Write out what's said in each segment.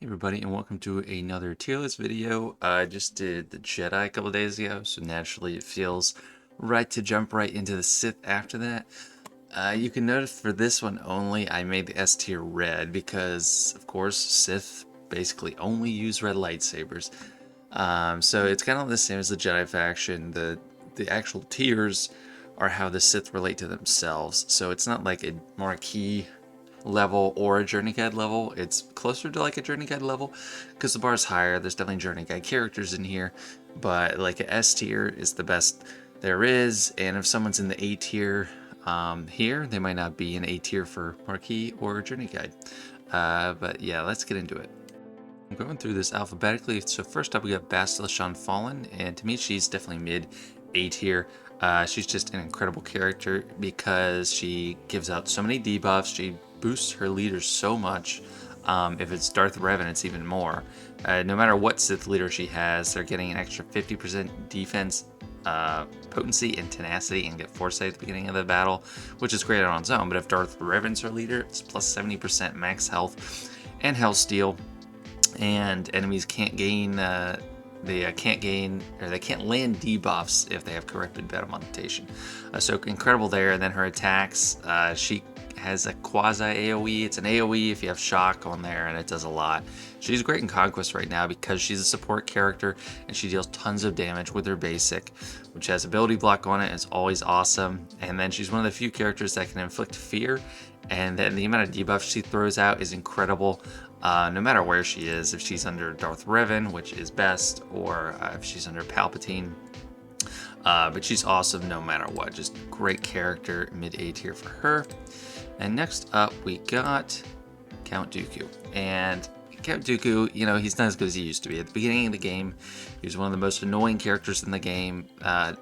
Hey everybody, and welcome to another tier list video. I just did the Jedi a couple days ago, so naturally it feels right to jump right into the Sith after that. You can notice for this one only, I made the S tier red because, of course, Sith basically only use red lightsabers. So it's kind of the same as the Jedi faction. The actual tiers are how the Sith relate to themselves. So it's not like a marquee level or a journey guide level. It's closer to like a journey guide level because the bar is higher. There's definitely journey guide characters in here, but like a S tier is the best there is. And if someone's in the A tier here, they might not be in A tier for marquee or journey guide. But yeah, let's get into it. I'm going through this alphabetically. So first up we got Bastille Fallen, and to me she's definitely mid A tier. She's just an incredible character because she gives out so many debuffs. She boosts her leaders so much. If it's Darth Revan, it's even more. No matter what Sith leader she has, they're getting an extra 50% defense, potency, and tenacity, and get foresight at the beginning of the battle, which is great on its own. But if Darth Revan's her leader, it's plus 70% max health and health steal, and enemies can't gain. They can't land debuffs if they have corrected battle modification. So incredible there. And then her attacks, she has a quasi AoE. It's an AoE if you have shock on there, and it does a lot. She's great in Conquest right now because she's a support character and she deals tons of damage with her basic, which has ability block on it. It's always awesome. And then she's one of the few characters that can inflict fear, and then the amount of debuffs she throws out is incredible. No matter where she is, if she's under Darth Revan, which is best, or if she's under Palpatine. But she's awesome no matter what. Just great character, mid A tier for her. And next up, we got Count Dooku. And Count Dooku, you know, he's not as good as he used to be. At the beginning of the game, he was one of the most annoying characters in the game, not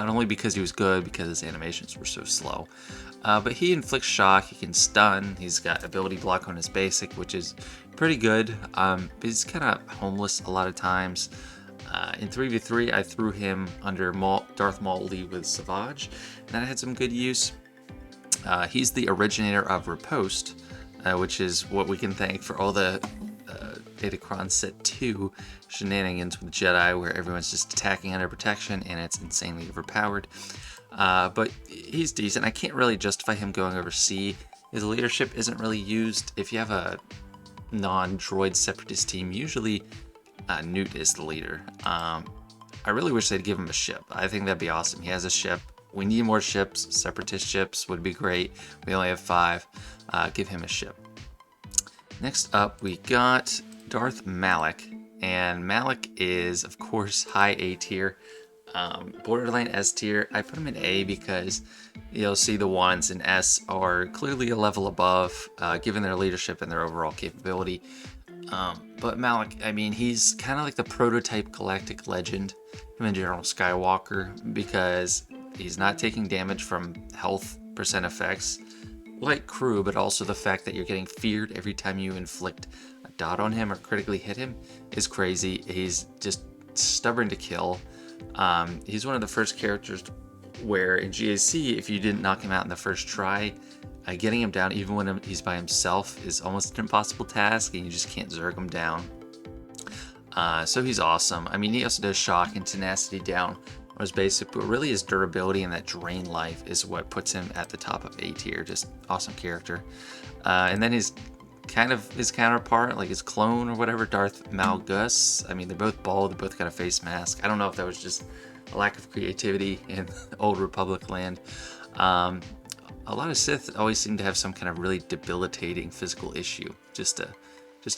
only because he was good, because his animations were so slow. But he inflicts shock, he can stun, he's got ability block on his basic, which is pretty good, but he's kind of homeless a lot of times. In 3v3, I threw him under Darth Maul lead with Savage, and that had some good use. He's the originator of Riposte, which is what we can thank for all the Datacron Set 2 shenanigans with Jedi, where everyone's just attacking under protection, and it's insanely overpowered. But he's decent. I can't really justify him going over C. His leadership isn't really used. If you have a non-droid separatist team, usually Newt is the leader. I really wish they'd give him a ship. I think that'd be awesome. He has a ship. We need more ships. Separatist ships would be great. We only have 5. Give him a ship. Next up, we got Darth Malak. And Malak is, of course, high A tier. Borderline S tier. I put him in A because you'll see the ones in S are clearly a level above, given their leadership and their overall capability. But Malak, I mean, he's kind of like the prototype galactic legend, him and General Skywalker, because he's not taking damage from health percent effects like crew, but also the fact that you're getting feared every time you inflict a dot on him or critically hit him is crazy. He's just stubborn to kill. He's one of the first characters where in GAC, if you didn't knock him out in the first try, getting him down even when he's by himself is almost an impossible task, and you just can't zerg him down. So he's awesome. I mean, he also does shock and tenacity down on his basic, but really his durability and that drain life is what puts him at the top of A tier. Just awesome character. And then his counterpart, like his clone or whatever, Darth Malgus. I mean, they're both bald, they both got a face mask. I don't know if that was just a lack of creativity in Old Republic land. A lot of Sith always seem to have some kind of really debilitating physical issue. Just an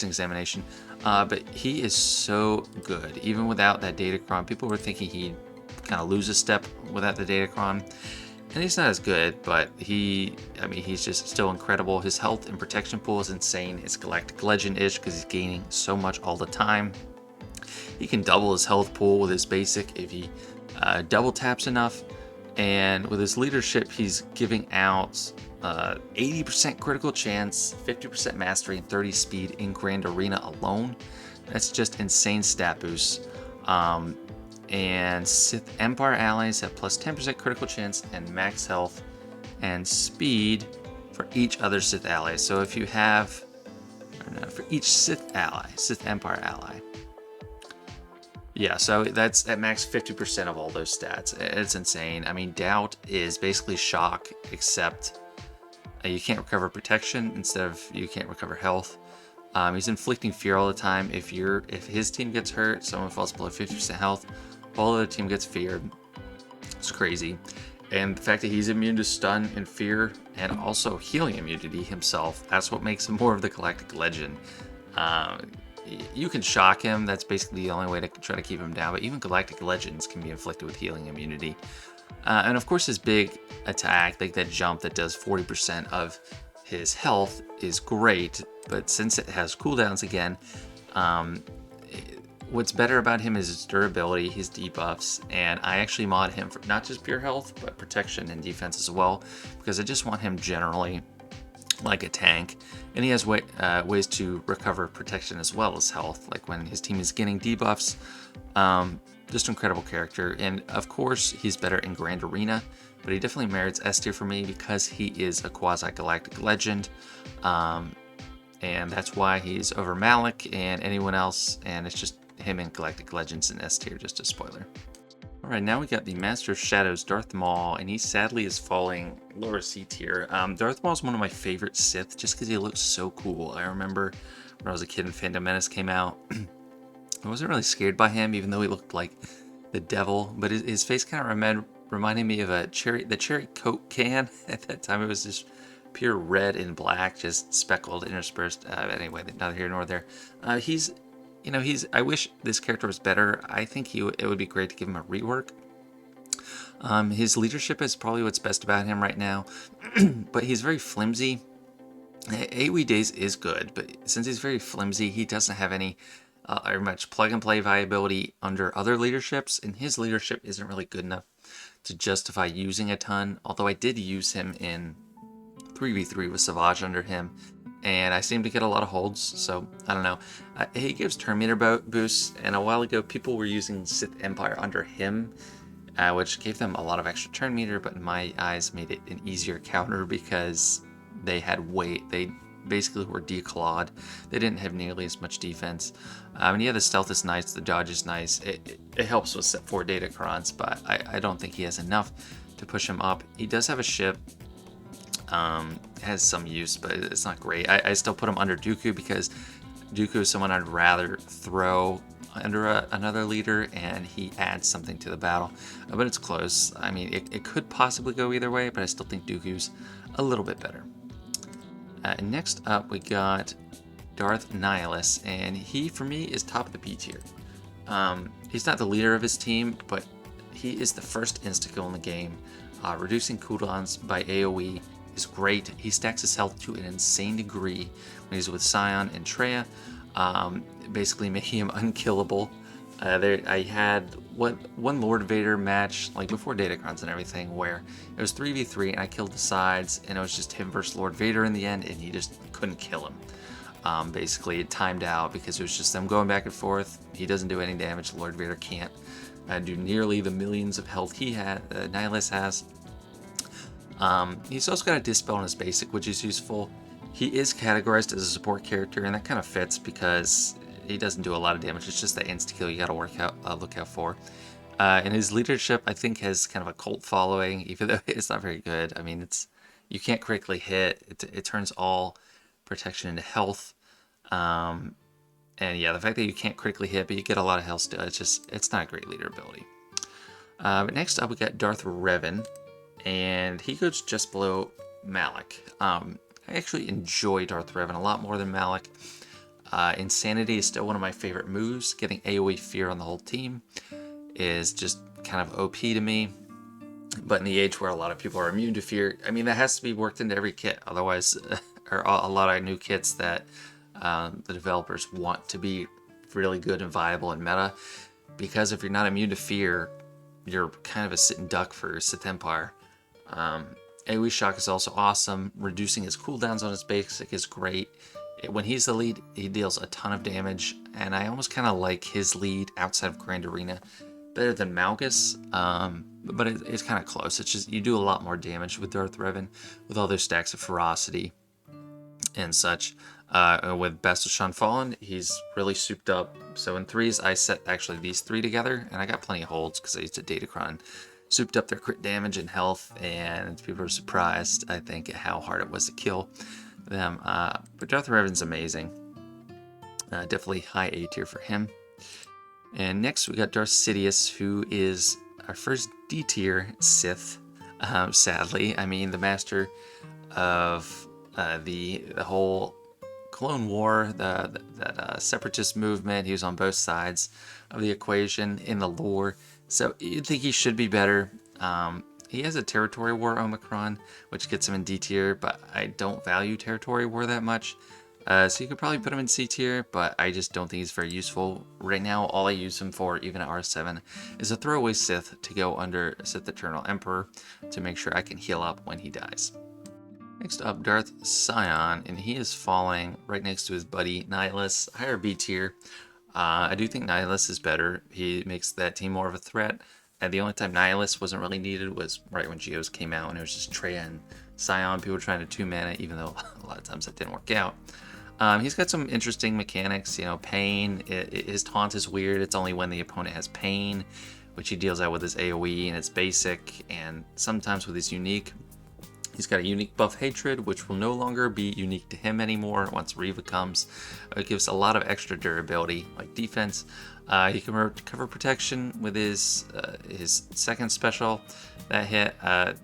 examination. But he is so good. Even without that Datacron, people were thinking he'd kind of lose a step without the Datacron. And he's not as good, but he's just still incredible. His health and protection pool is insane. It's galactic legend-ish because he's gaining so much all the time. He can double his health pool with his basic if he double taps enough. And with his leadership, he's giving out 80% critical chance, 50% mastery, and 30 speed in Grand Arena alone. That's just insane stat boosts. And Sith Empire allies have plus 10% critical chance and max health and speed for each other Sith ally. So if you have or no, for each Sith ally, Sith Empire ally. Yeah, so that's at max 50% of all those stats. It's insane. I mean, doubt is basically shock, except you can't recover protection instead of you can't recover health. He's inflicting fear all the time. If his team gets hurt, someone falls below 50% health, all of the team gets feared. It's crazy. And the fact that he's immune to stun and fear, and also healing immunity himself, that's what makes him more of the Galactic Legend. You can shock him, that's basically the only way to try to keep him down, but even Galactic Legends can be inflicted with healing immunity. And of course his big attack, like that jump that does 40% of his health, is great, but since it has cooldowns again, what's better about him is his durability, his debuffs, and I actually mod him for not just pure health, but protection and defense as well, because I just want him generally like a tank, and he has ways to recover protection as well as health, like when his team is getting debuffs. Just incredible character, and of course he's better in Grand Arena, but he definitely merits S tier for me because he is a quasi-galactic legend, and that's why he's over Malik and anyone else, and it's just him in Galactic Legends in S tier, just a spoiler. Alright, now we got the Master of Shadows, Darth Maul, and he sadly is falling lower C tier. Darth Maul is one of my favorite Sith just because he looks so cool. I remember when I was a kid and Phantom Menace came out, I wasn't really scared by him, even though he looked like the devil, but his face kind of reminded me of the cherry Coke can. At that time, it was just pure red and black, just speckled, interspersed. Anyway, neither here nor there. I wish this character was better. I think it would be great to give him a rework. His leadership is probably what's best about him right now, but he's very flimsy. AoE Days is good, but since he's very flimsy, he doesn't have any or much plug-and-play viability under other leaderships, and his leadership isn't really good enough to justify using a ton, although I did use him in 3v3 with Savage under him, and I seem to get a lot of holds, so I don't know. He gives turn meter boosts, and a while ago people were using Sith Empire under him, which gave them a lot of extra turn meter, but in my eyes made it an easier counter because they had weight. They basically were declawed. They didn't have nearly as much defense. And yeah, the stealth is nice, the dodge is nice. It helps with set 4 datacrons, but I don't think he has enough to push him up. He does have a ship. Has some use, but it's not great. I still put him under Dooku because Dooku is someone I'd rather throw under another leader, and he adds something to the battle. But it's close. I mean, it could possibly go either way, but I still think Dooku's a little bit better. And next up, we got Darth Nihilus, and he, for me, is top of the B tier. He's not the leader of his team, but he is the first insta-kill in the game. Reducing cooldowns by AoE is great. He stacks his health to an insane degree when he's with Sion and Traya, basically making him unkillable. I had one Lord Vader match, like before datacrons and everything, where it was 3v3 and I killed the sides, and it was just him versus Lord Vader in the end, and he just couldn't kill him. Basically, it timed out because it was just them going back and forth. He doesn't do any damage. Lord Vader can't do nearly the millions of health Nihilus has. He's also got a Dispel in his basic, which is useful. He is categorized as a support character, and that kind of fits because he doesn't do a lot of damage. It's just that insta-kill you gotta look out for. And his leadership, I think, has kind of a cult following, even though it's not very good. I mean, you can't critically hit. It turns all protection into health. And yeah, the fact that you can't critically hit, but you get a lot of health still, it's not a great leader ability. But next up, we got Darth Revan, and he goes just below Malik. I actually enjoy Darth Revan a lot more than Malik. Insanity is still one of my favorite moves. Getting AoE fear on the whole team is just kind of OP to me. But in the age where a lot of people are immune to fear, I mean, that has to be worked into every kit. Otherwise, or a lot of new kits that the developers want to be really good and viable in meta. Because if you're not immune to fear, you're kind of a sitting duck for Sith Empire. AoE Shock is also awesome. Reducing his cooldowns on his basic is great. When he's the lead, he deals a ton of damage, and I almost kind of like his lead outside of Grand Arena better than Malgus, but it's kind of close. It's just you do a lot more damage with Darth Revan with all those stacks of ferocity and such. With Bastille Fallen, he's really souped up. So in threes, I set actually these three together, and I got plenty of holds because I used a Datacron. Souped up their crit damage and health, and people were surprised, I think, at how hard it was to kill them. But Darth Revan's amazing. Definitely high A tier for him. And next we got Darth Sidious, who is our first D tier Sith. Sadly, I mean, the master of the whole Clone War, that separatist movement. He was on both sides of the equation in the lore, so you'd think he should be better. He has a territory war Omicron, which gets him in D tier, but I don't value territory war that much. So you could probably put him in C tier, but I just don't think he's very useful. Right now, all I use him for, even at R7, is a throwaway Sith to go under Sith Eternal Emperor to make sure I can heal up when he dies. Next up, Darth Sion, and he is falling right next to his buddy Nihilus, higher B tier. I do think Nihilus is better. He makes that team more of a threat. And the only time Nihilus wasn't really needed was right when Geos came out, and it was just Traya and Sion. People were trying to 2-mana, even though a lot of times that didn't work out. He's got some interesting mechanics, you know, pain. His taunt is weird. It's only when the opponent has pain, which he deals out with his AoE, and it's basic, and sometimes with his unique. He's got a unique buff hatred, which will no longer be unique to him anymore once Reva comes. It gives a lot of extra durability, like defense. He can recover protection with his second special. That hit.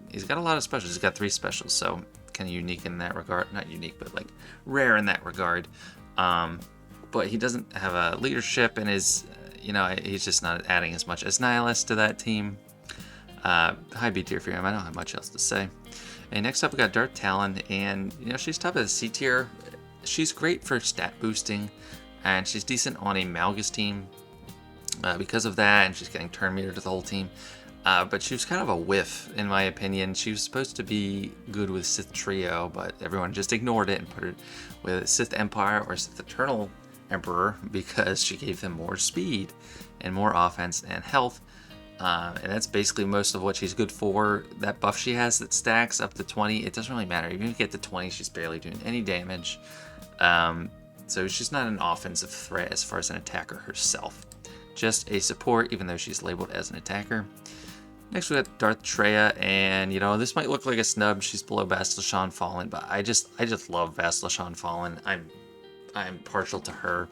He's got a lot of specials. He's got 3 specials, so kind of unique in that regard. Not unique, but like rare in that regard. But he doesn't have a leadership, and his, he's just not adding as much as Nihilus to that team. High B tier for him. I don't have much else to say. And next up, we got Darth Talon, and she's top of the C tier. She's great for stat boosting, and she's decent on a Malgus team because of that, and she's getting turn meter to the whole team. But she was kind of a whiff, in my opinion. She was supposed to be good with Sith Trio, but everyone just ignored it and put it with Sith Empire or Sith Eternal Emperor because she gave them more speed and more offense and health. And that's basically most of what she's good for. That buff she has that stacks up to 20, it doesn't really matter. Even if you get to 20, she's barely doing any damage. So she's not an offensive threat as far as an attacker herself. Just a support, even though she's labeled as an attacker. Next we got Darth Traya, and this might look like a snub. She's below Bastille Fallen, but I just love Bastille Fallen. I'm partial to her.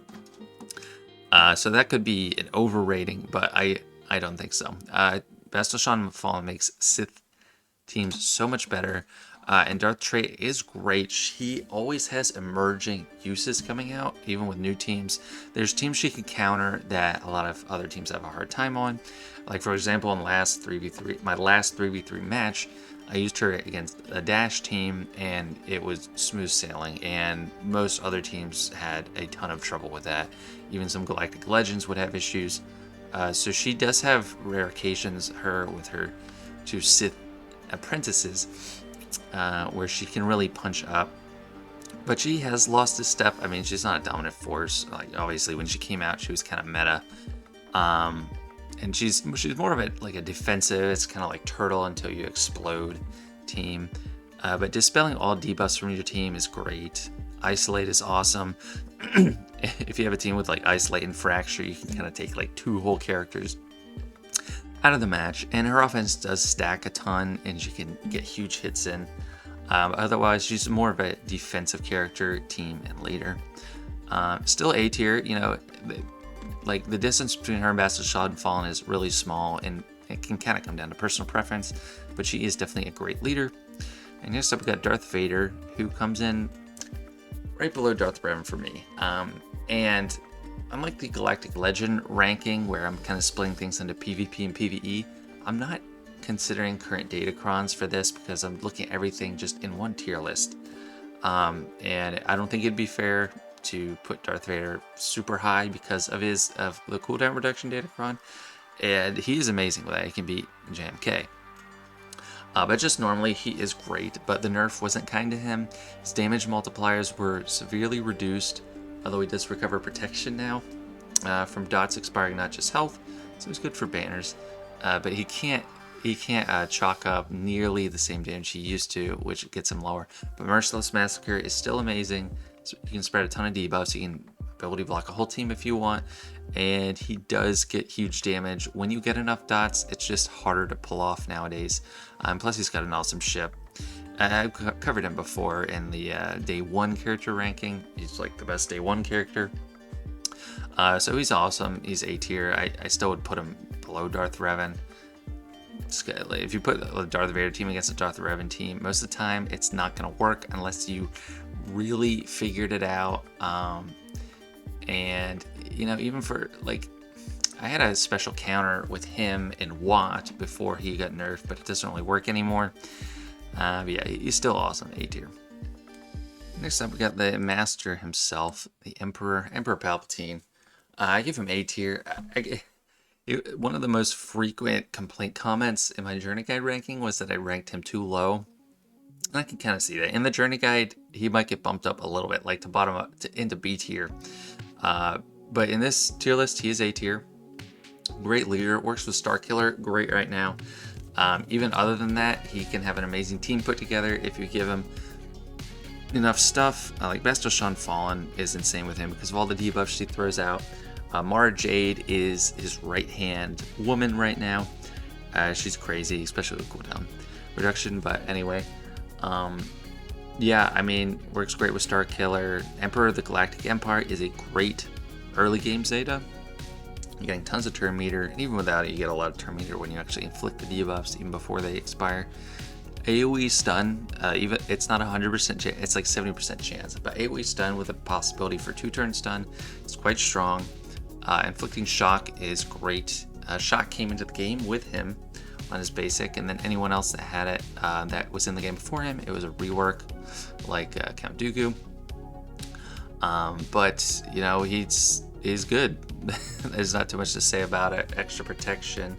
So that could be an overrating, but I don't think so. Bastille Fallen makes Sith teams so much better. And Darth Traya is great. She always has emerging uses coming out, even with new teams. There's teams she can counter that a lot of other teams have a hard time on. Like, for example, in my last 3v3 match, I used her against a Dash team, and it was smooth sailing, and most other teams had a ton of trouble with that. Even some Galactic Legends would have issues. So she does have rare occasions, with her 2 Sith apprentices, where she can really punch up. But she has lost a step. I mean, she's not a dominant force. Like, obviously, when she came out, she was kind of meta. And she's more of a defensive, it's kind of like Turtle until you explode team. But dispelling all debuffs from your team is great. Isolate is awesome. If you have a team with Isolate and Fracture, you can kind of take 2 whole characters out of the match, and her offense does stack a ton, and she can get huge hits in. Otherwise, she's more of a defensive character, team, and leader. Still A tier, the distance between her and Bastille Fallen is really small, and it can kind of come down to personal preference, but she is definitely a great leader. And next up, we got Darth Vader, who comes in right below Darth Revan for me. And unlike the Galactic Legend ranking, where I'm kind of splitting things into PvP and PvE, I'm not considering current Datacrons for this because I'm looking at everything just in one tier list. And I don't think it'd be fair to put Darth Vader super high because of the cooldown reduction Datacron. And he is amazing with that. He can beat JMK. But just normally, he is great, but the nerf wasn't kind to him. His damage multipliers were severely reduced, although he does recover protection now from dots expiring, not just health, so it's good for banners. But he can't chalk up nearly the same damage he used to, which gets him lower. But Merciless Massacre is still amazing, So you can spread a ton of debuffs. You can ability block a whole team if you want, and he does get huge damage. When you get enough dots, it's just harder to pull off nowadays. Plus, he's got an awesome ship. I've covered him before in the Day 1 character ranking. He's like the best Day 1 character. So he's awesome. He's A tier. I still would put him below Darth Revan. If you put the Darth Vader team against a Darth Revan team, most of the time it's not going to work unless you really figured it out. And, you know, even for, like, I had a special counter with him in Watt before he got nerfed, but it doesn't really work anymore. But yeah, he's still awesome, A tier. Next up, we got the Master himself, the Emperor Palpatine. I give him A tier. One of the most frequent complaint comments in my Journey Guide ranking was that I ranked him too low. And I can kind of see that. In the Journey Guide, he might get bumped up a little bit, like to bottom up into B tier. But in this tier list, he is A tier. Great leader, works with Starkiller, great right now. Even other than that, he can have an amazing team put together if you give him enough stuff. Like Bastille Fallen is insane with him because of all the debuffs she throws out. Mara Jade is his right-hand woman right now. She's crazy, especially with cooldown reduction, but anyway. Yeah, I mean, works great with Starkiller. Emperor of the Galactic Empire is a great early game Zeta. You're getting tons of turn meter, and even without it, you get a lot of turn meter when you actually inflict the debuffs even before they expire. AoE stun, even it's not 100% chance, it's like 70% chance, but AoE stun with a possibility for 2-turn stun is quite strong. Inflicting shock is great. Shock came into the game with him on his basic, and then anyone else that had it that was in the game before him, it was a rework, like Count Dooku. But you know, he's good. There's not too much to say about it. Extra protection.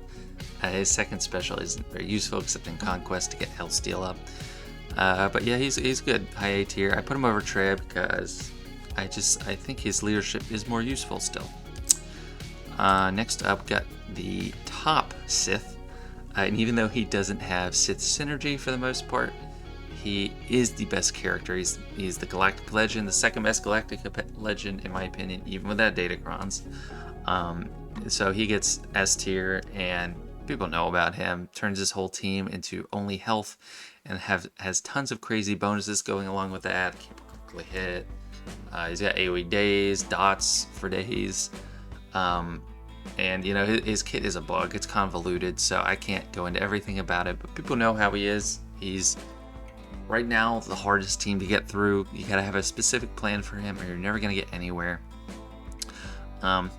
His second special isn't very useful except in Conquest to get Hell Steel up. But yeah, he's good. High A tier. I put him over Trey because I think his leadership is more useful still. Next up, got the top Sith. And even though he doesn't have Sith synergy for the most part, he is the best character. He's the Galactic Legend, the second best Galactic Legend in my opinion, even without Datacrons. So he gets S tier, and people know about him. Turns his whole team into only health, and has tons of crazy bonuses going along with that. Keep quickly hit. He's got AoE days, dots for days. And you know, his kit is a bug. It's convoluted, so I can't go into everything about it, but people know how he is. He's right now the hardest team to get through. You gotta have a specific plan for him or you're never gonna get anywhere. At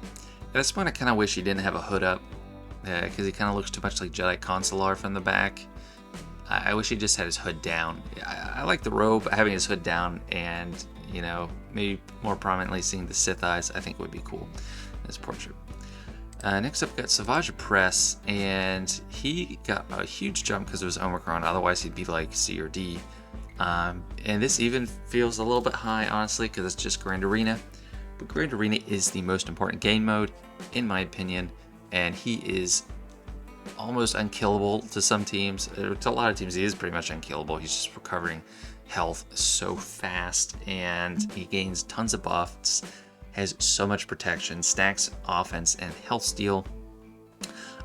this point I kind of wish he didn't have a hood up, because he kind of looks too much like Jedi Consular from the back. I wish he just had his hood down. I like the robe, having his hood down, and you know, maybe more prominently seeing the Sith eyes I think would be cool in his portrait. Next up, we got Savage Press, and he got a huge jump because of his Omicron. Otherwise, he'd be like C or D. And this even feels a little bit high, honestly, because it's just Grand Arena. But Grand Arena is the most important game mode, in my opinion, and he is almost unkillable to some teams. To a lot of teams, he is pretty much unkillable. He's just recovering health so fast, and he gains tons of buffs. Has so much protection, stacks offense and health steal.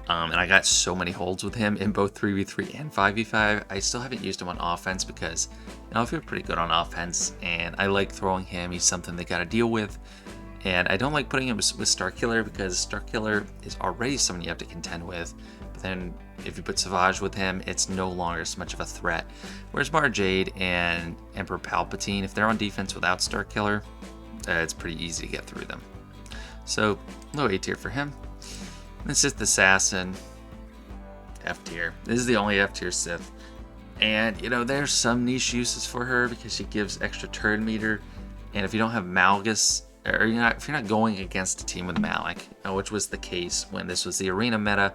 And I got so many holds with him in both 3v3 and 5v5. I still haven't used him on offense because, you know, I feel pretty good on offense, and I like throwing him. He's something they gotta deal with. And I don't like putting him with Starkiller because Starkiller is already someone you have to contend with. But then if you put Savage with him, it's no longer so much of a threat. Whereas Mara Jade and Emperor Palpatine, if they're on defense without Starkiller, it's pretty easy to get through them. So, low A tier for him. And Sith Assassin, F tier. This is the only F tier Sith. And, you know, there's some niche uses for her because she gives extra turn meter. And if you don't have Malgus, or if you're not going against a team with Malak, which was the case when this was the arena meta,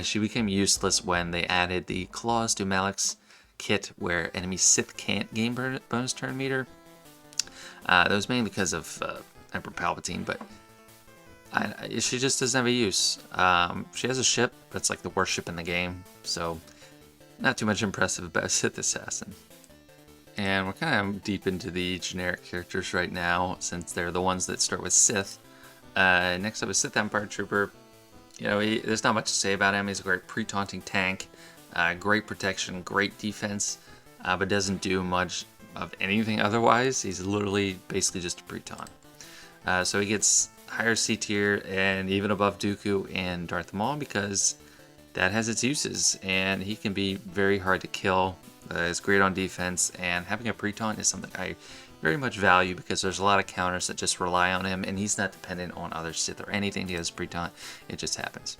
she became useless when they added the clause to Malak's kit where enemy Sith can't gain bonus turn meter. That was mainly because of Emperor Palpatine, but she just doesn't have a use. She has a ship, but it's like the worst ship in the game, so not too much impressive about Sith Assassin. And we're kind of deep into the generic characters right now, since they're the ones that start with Sith. Next up is Sith Empire Trooper. You know, there's not much to say about him. He's a great pre-taunting tank, great protection, great defense, but doesn't do much of anything otherwise. He's literally basically just a pre-taunt. So he gets higher C tier and even above Dooku and Darth Maul because that has its uses, and he can be very hard to kill. Is great on defense, and having a pre-taunt is something I very much value because there's a lot of counters that just rely on him, and he's not dependent on other Sith or anything. He has pre-taunt, it just happens.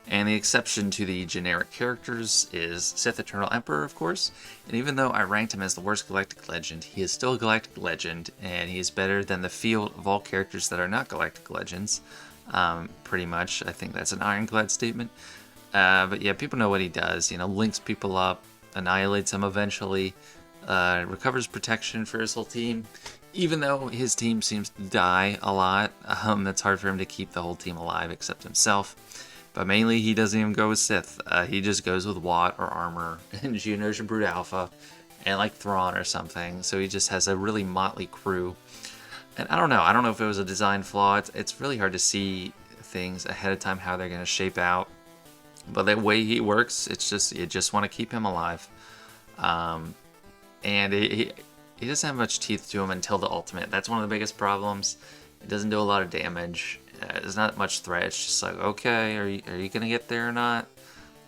And the exception to the generic characters is Sith Eternal Emperor, of course. And even though I ranked him as the worst Galactic Legend, he is still a Galactic Legend, and he is better than the field of all characters that are not Galactic Legends. Pretty much, I think that's an ironclad statement. But yeah, people know what he does. You know, links people up, annihilates them eventually, recovers protection for his whole team. Even though his team seems to die a lot, it's hard for him to keep the whole team alive except himself. But mainly, he doesn't even go with Sith. He just goes with Watt or Armor and Geonosian Brute Alpha and like Thrawn or something. So he just has a really motley crew. And I don't know if it was a design flaw. It's really hard to see things ahead of time how they're going to shape out. But the way he works, it's just you just want to keep him alive. And he doesn't have much teeth to him until the ultimate. That's one of the biggest problems. It doesn't do a lot of damage. There's not much threat. It's just like, okay, are you going to get there or not?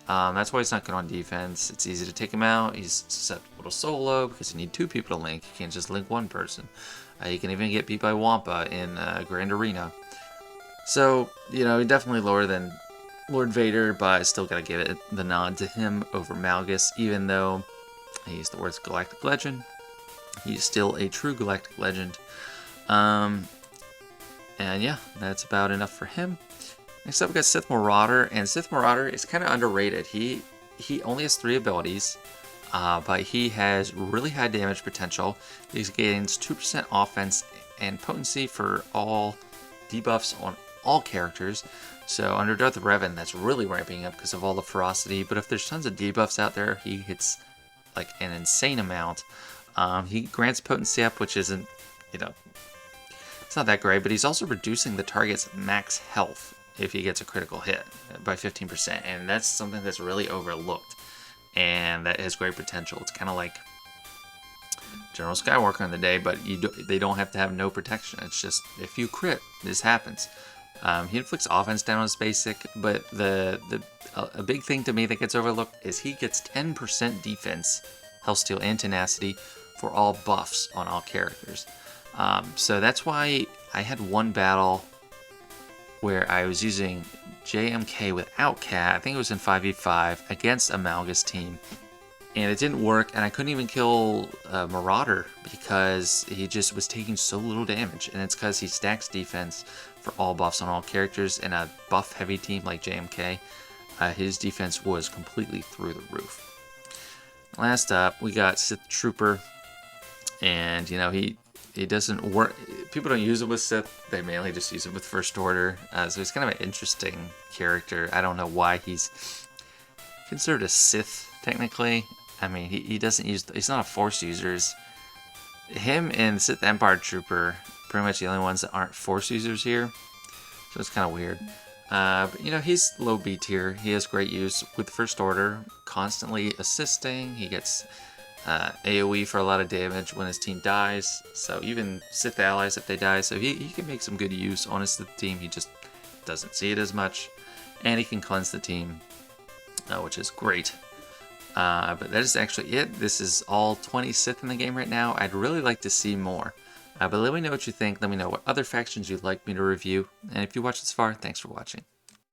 That's why he's not good on defense. It's easy to take him out. He's susceptible to solo because you need two people to link. You can't just link one person. You can even get beat by Wampa in Grand Arena. So, you know, definitely lower than Lord Vader, but I still gotta give it the nod to him over Malgus, even though he's the worst Galactic Legend. He's still a true Galactic Legend. And yeah, that's about enough for him. Next up, we got Sith Marauder, and Sith Marauder is kind of underrated. He only has 3 abilities, but he has really high damage potential. He gains 2% offense and potency for all debuffs on all characters. So under Darth Revan, that's really ramping up because of all the ferocity. But if there's tons of debuffs out there, he hits like an insane amount. He grants potency up, which isn't, you know, it's not that great. But he's also reducing the target's max health if he gets a critical hit by 15%. And that's something that's really overlooked. And that has great potential. It's kind of like General Skywalker in the day, but they don't have to have no protection. It's just, if you crit, this happens. He inflicts offense down on his basic, but a big thing to me that gets overlooked is he gets 10% defense, health steal, and tenacity for all buffs on all characters. So that's why I had one battle where I was using JMK without Cat. I think it was in 5v5 against a Malgus team. And it didn't work, and I couldn't even kill Marauder because he just was taking so little damage. And it's because he stacks defense for all buffs on all characters. In a buff-heavy team like JMK, his defense was completely through the roof. Last up, we got Sith Trooper. And, you know, he doesn't work. People don't use it with Sith. They mainly just use it with First Order. So he's kind of an interesting character. I don't know why he's considered a Sith, technically. I mean, he doesn't use, he's not a Force user. Him and Sith Empire Trooper, pretty much the only ones that aren't Force users here. So it's kind of weird. But, you know, he's low B tier. He has great use with First Order, constantly assisting. He gets AoE for a lot of damage when his team dies. So even Sith allies if they die. So he can make some good use on his Sith team. He just doesn't see it as much. And he can cleanse the team, which is great. But that is actually it. This is all 20 Sith in the game right now. I'd really like to see more. But let me know what you think. Let me know what other factions you'd like me to review. And if you watched this far, thanks for watching.